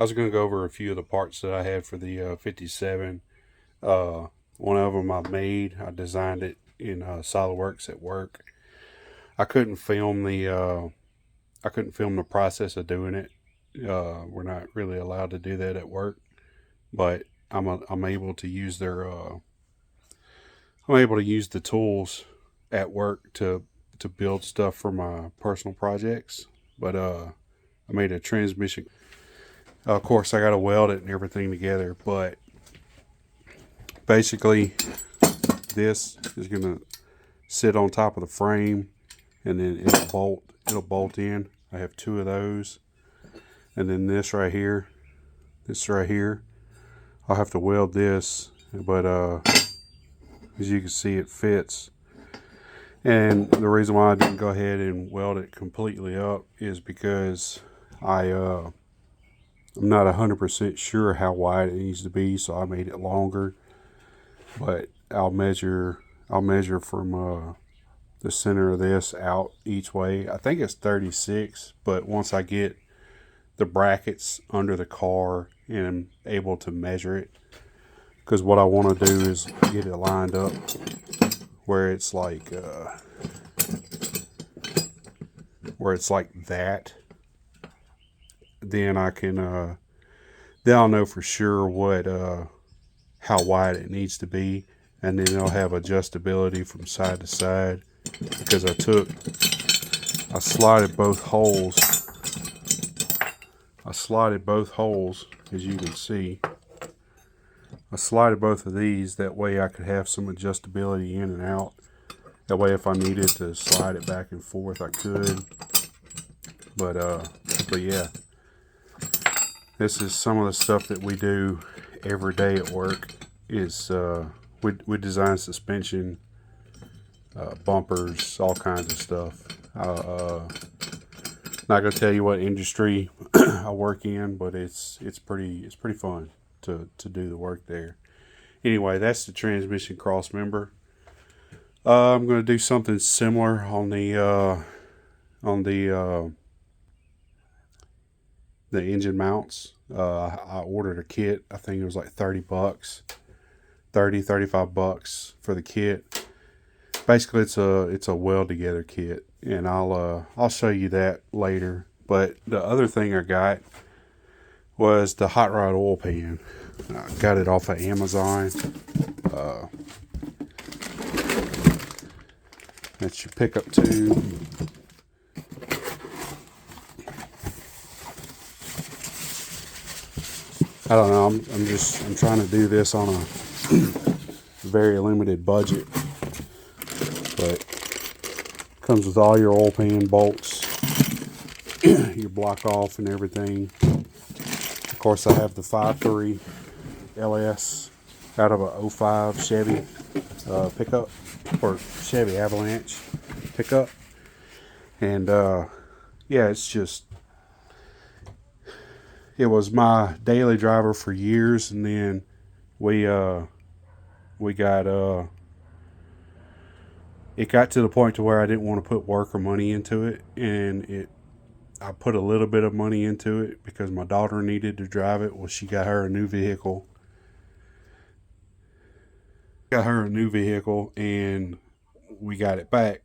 I was going to go over a few of the parts that I had for the 57. One of them I made. I designed it in SolidWorks at work. I couldn't film the process of doing it. We're not really allowed to do that at work, but I'm able to use I'm able to use the tools at work to build stuff for my personal projects. But I made a transmission. Of course, I got to weld it and everything together, but basically, this is gonna sit on top of the frame, and then It'll bolt in. I have two of those, and then this right here, I'll have to weld this, but as you can see, it fits. And the reason why I didn't go ahead and weld it completely up is because I'm not 100% sure how wide it needs to be, so I made it longer. But I'll measure from the center of this out each way. I think it's 36, but once I get the brackets under the car and I'm able to measure it, because what I want to do is get it lined up where it's like that. Then I can then I'll know for sure what how wide it needs to be, and then it'll have adjustability from side to side, because I slotted both holes. As you can see. I slotted both of these, that way I could have some adjustability in and out. That way if I needed to slide it back and forth, I could. But yeah, this is some of the stuff that we do every day at work. Is we design suspension, bumpers, all kinds of stuff. Not gonna tell you what industry I work in, but it's pretty fun to do the work there. Anyway, that's the transmission cross member. I'm gonna do something similar on the engine mounts. I ordered a kit. I think it was like $30, 35 bucks for the kit. Basically, it's a weld together kit, and I'll show you that later. But the other thing I got was the HotRod oil pan. I got it off of Amazon. That's your pickup tube. I don't know. I'm trying to do this on a very limited budget, but comes with all your oil pan bolts, your block off and everything. Of course, I have the 5.3 LS out of a '05 Chevy pickup, or Chevy Avalanche pickup, and yeah, it was my daily driver for years, and then we got it got to the point to where I didn't want to put work or money into it, and I put a little bit of money into it because my daughter needed to drive it. Well, she got her a new vehicle. And we got it back.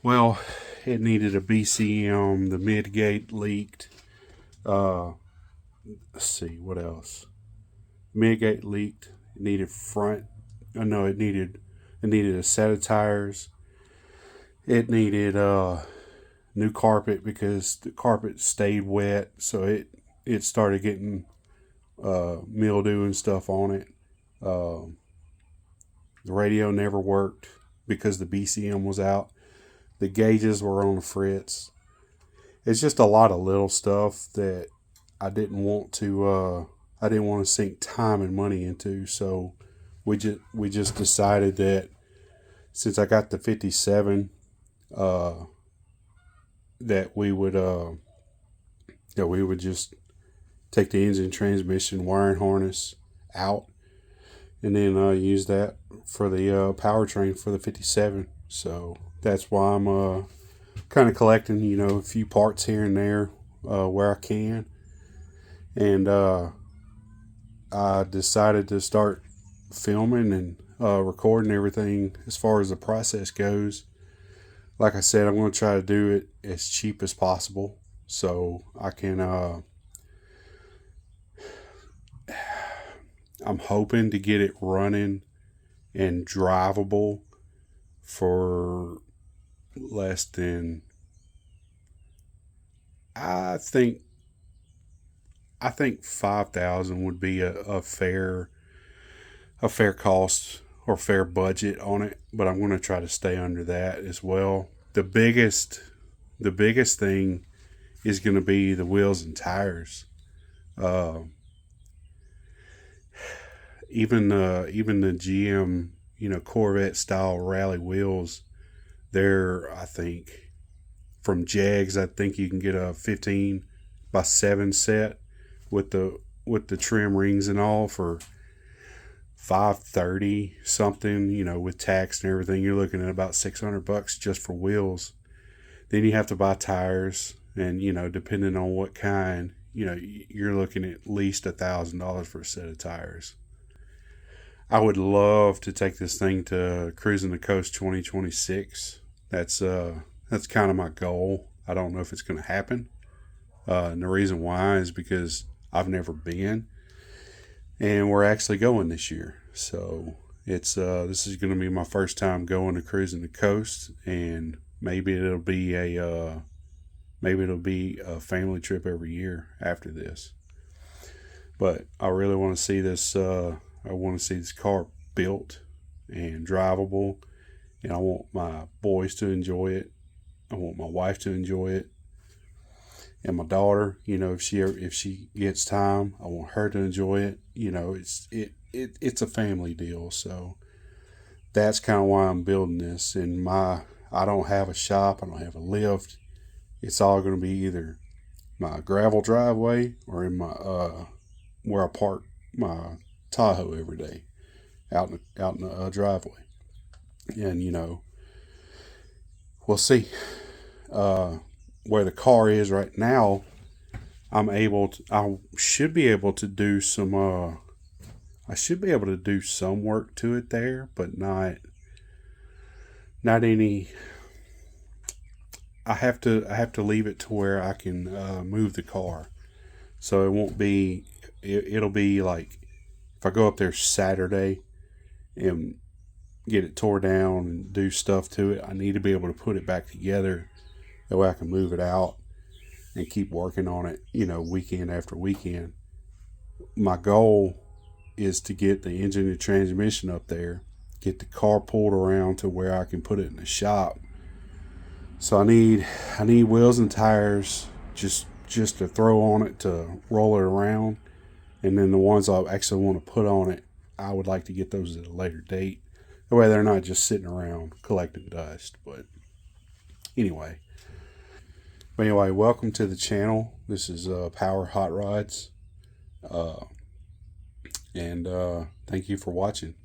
Well, it needed a BCM. The midgate leaked. Let's see, what else? Midgate leaked. It needed front. No, it needed a set of tires. It needed new carpet because the carpet stayed wet, so it started getting mildew and stuff on it. The radio never worked because the BCM was out. The gauges were on the fritz. It's just a lot of little stuff that I didn't want to sink time and money into. So we just decided that since I got the 57, that we would just take the engine, transmission, wiring harness out, and then use that for the powertrain for the 57. So that's why I'm kind of collecting, a few parts here and there where I can. And I decided to start filming and recording everything as far as the process goes. Like I said, I'm going to try to do it as cheap as possible so I can. I'm hoping to get it running and drivable for less than, I think I think 5,000 would be a fair cost or fair budget on it, but I'm going to try to stay under that as well. The biggest thing is going to be the wheels and tires. Uh, even the GM, Corvette style rally wheels, they're, I think, from Jags, I think you can get a 15 by 7 set with the trim rings and all for 530 something, with tax and everything. You're looking at about $600 just for wheels. Then you have to buy tires, and depending on what kind, you're looking at least $1,000 for a set of tires. I would love to take this thing to Cruising the Coast 2026. That's kind of my goal. I don't know if it's going to happen. And the reason why is because I've never been, and we're actually going this year. So it's this is going to be my first time going to Cruising the Coast, and maybe it'll be a family trip every year after this. But I really want to see this. I want to see this car built and drivable, and I want my boys to enjoy it. I want my wife to enjoy it, and my daughter. If she gets time, I want her to enjoy it. It's a family deal. So that's kind of why I'm building this. And I don't have a shop. I don't have a lift. It's all going to be either my gravel driveway or in my where I park my Tahoe every day, out in the driveway. And we'll see. Where the car is right now, I should be able to do some work to it there, but not any. I have to leave it to where I can move the car, so it won't be. It'll be like if I go up there Saturday and get it tore down and do stuff to it, I need to be able to put it back together. That way I can move it out and keep working on it, weekend after weekend. My goal is to get the engine and transmission up there, get the car pulled around to where I can put it in the shop. So I need wheels and tires just to throw on it to roll it around, and then the ones I actually want to put on it, I would like to get those at a later date. That way they're not just sitting around collecting dust. But anyway, welcome to the channel. This is Power Hot Rods, and thank you for watching.